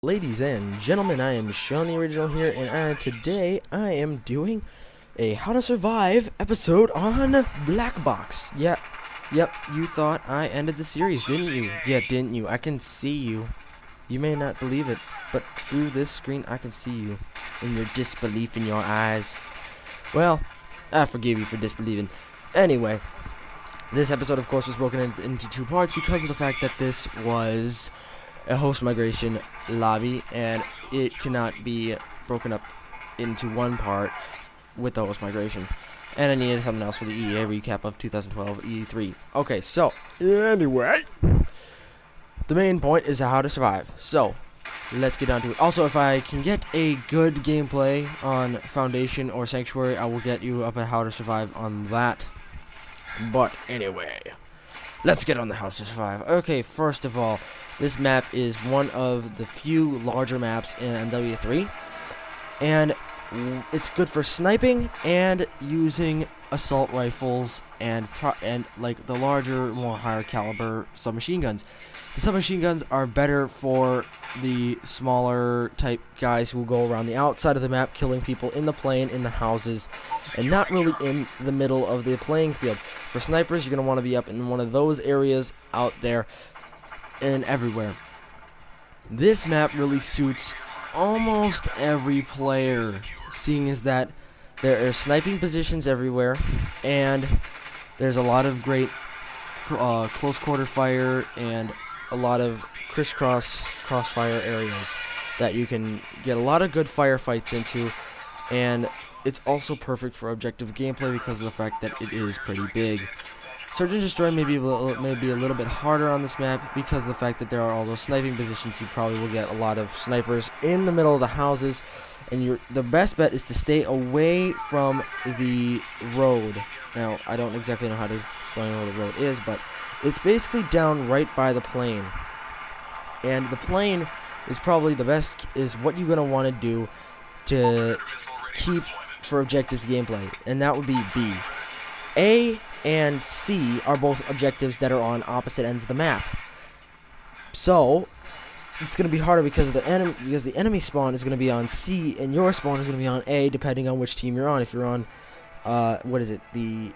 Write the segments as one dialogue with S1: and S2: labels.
S1: Ladies and gentlemen, I am Sean the Original here, and today I am doing a How to Survive episode on Black Box. Yep, you thought I ended the series, didn't you? Yeah, didn't you? I can see you. You may not believe it, but through this screen I can see you in your disbelief in your eyes. Well, I forgive you for disbelieving. Anyway, this episode of course was broken into two parts because of the fact that this was a host migration lobby, and it cannot be broken up into one part with the host migration. And I needed something else for the EA recap of 2012 E3. Okay, so anyway, the main point is how to survive. So let's get down to it. Also, if I can get a good gameplay on Foundation or Sanctuary, I will get you up at how to survive on that. But anyway, let's get on the how to survive. Okay, first of all, this map is one of the few larger maps in MW3, and it's good for sniping and using assault rifles and like the larger, more higher caliber submachine guns. The submachine guns are better for the smaller type guys who go around the outside of the map, killing people in the plane, in the houses, and not really in the middle of the playing field. For snipers, you're going to want to be up in one of those areas out there and everywhere. This map really suits almost every player, seeing as that there are sniping positions everywhere, and there's a lot of great close quarter fire and a lot of crossfire areas that you can get a lot of good firefights into, and it's also perfect for objective gameplay because of the fact that it is pretty big. Search and Destroy may be a little bit harder on this map because of the fact that there are all those sniping positions. You probably will get a lot of snipers in the middle of the houses, and the best bet is to stay away from the road. Now, I don't exactly know how to explain where the road is, but it's basically down right by the plane. And the plane is probably the best, is what you're going to want to do to keep for objectives gameplay, and that would be B. A and C are both objectives that are on opposite ends of the map. So it's going to be harder because the enemy spawn is going to be on C and your spawn is going to be on A, depending on which team you're on. If you're on what is it, the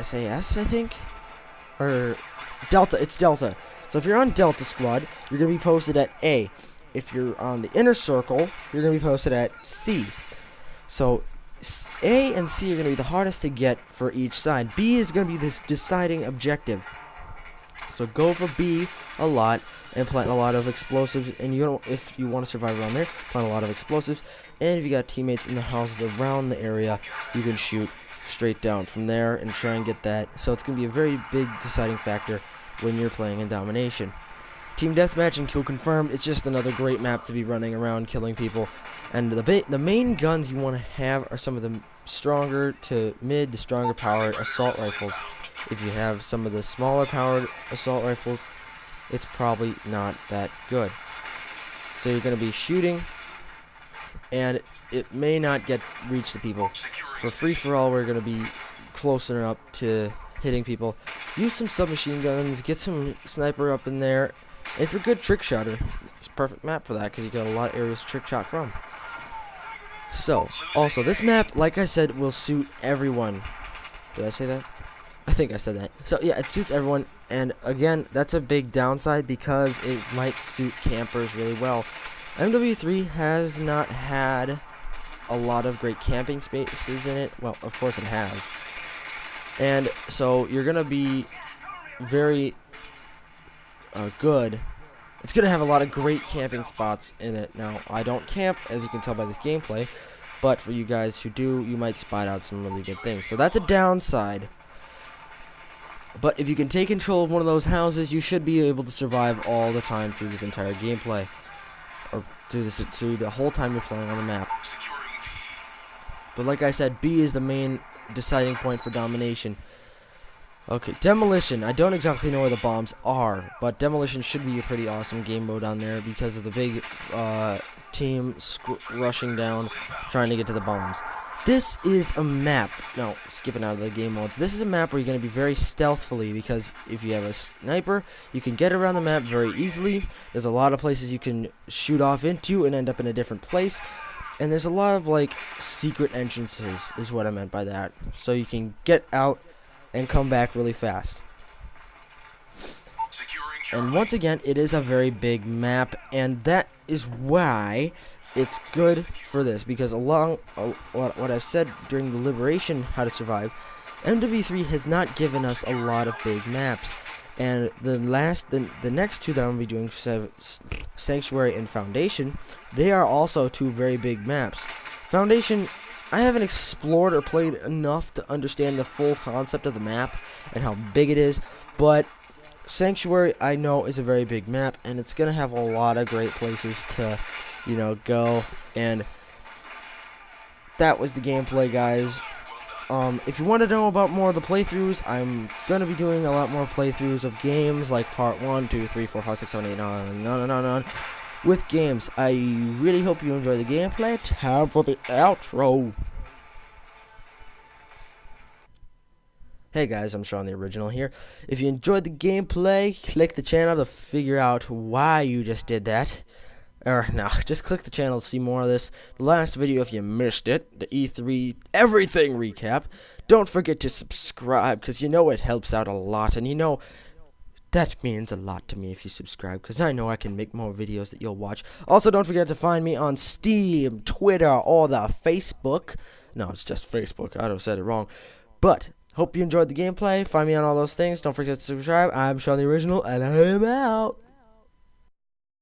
S1: SAS, I think, or Delta? It's Delta. So if you're on Delta Squad, you're going to be posted at A. If you're on the Inner Circle, you're going to be posted at C. So A and C are going to be the hardest to get for each side. B is going to be this deciding objective. So go for B a lot and plant a lot of explosives. And if you want to survive around there, plant a lot of explosives. And if you got teammates in the houses around the area, you can shoot straight down from there and try and get that. So it's going to be a very big deciding factor when you're playing in Domination. Team Deathmatch and Kill Confirmed, it's just another great map to be running around killing people. And the main guns you want to have are some of the stronger to mid to stronger powered assault rifles. If you have some of the smaller powered assault rifles, it's probably not that good. So you're going to be shooting, and it may not reach the people. For free-for-all, we're going to be closer up to hitting people. Use some submachine guns, get some sniper up in there. If you're a good trick shotter, it's a perfect map for that because you got a lot of areas to trick shot from. So, also, this map, like I said, will suit everyone. Did I say that? I think I said that. So, yeah, it suits everyone. And, again, that's a big downside because it might suit campers really well. MW3 has not had a lot of great camping spaces in it. Well, of course it has. And so, you're going to be very good. It's going to have a lot of great camping spots in it. Now, I don't camp, as you can tell by this gameplay, but for you guys who do, you might spot out some really good things. So that's a downside. But if you can take control of one of those houses, you should be able to survive all the time through this entire gameplay. Or through the whole time you're playing on the map. But like I said, B is the main deciding point for Domination. Okay, Demolition. I don't exactly know where the bombs are, but Demolition should be a pretty awesome game mode on there because of the big team rushing down, trying to get to the bombs. This is a map. No, skipping out of the game modes. This is a map where you're going to be very stealthily, because if you have a sniper, you can get around the map very easily. There's a lot of places you can shoot off into and end up in a different place. And there's a lot of, like, secret entrances, is what I meant by that. So you can get out and come back really fast. And once again, it is a very big map, and that is why it's good for this, because along what I've said during the Liberation How to Survive, MW3 has not given us a lot of big maps, and the next two that I'm going to be doing, Sanctuary and Foundation, they are also two very big maps. Foundation, I haven't explored or played enough to understand the full concept of the map and how big it is, but Sanctuary I know is a very big map, and it's going to have a lot of great places to go. And that was the gameplay, guys. If you want to know about more of the playthroughs, I'm gonna be doing a lot more playthroughs of games, like part 1, 2, 3, 4, 5, 6, 7, 8, 9, on with games. I really hope you enjoy the gameplay. Time for the outro. Hey guys, I'm Sean the Original here. If you enjoyed the gameplay, click the channel to figure out why you just did that. Or, no, just click the channel to see more of this. The last video, if you missed it, the E3 everything recap, don't forget to subscribe, because it helps out a lot, and that means a lot to me if you subscribe, because I know I can make more videos that you'll watch. Also, don't forget to find me on Steam, Twitter, or the Facebook. No, it's just Facebook. I'd have said it wrong. But hope you enjoyed the gameplay. Find me on all those things. Don't forget to subscribe. I'm Sean the Original, and I'm out.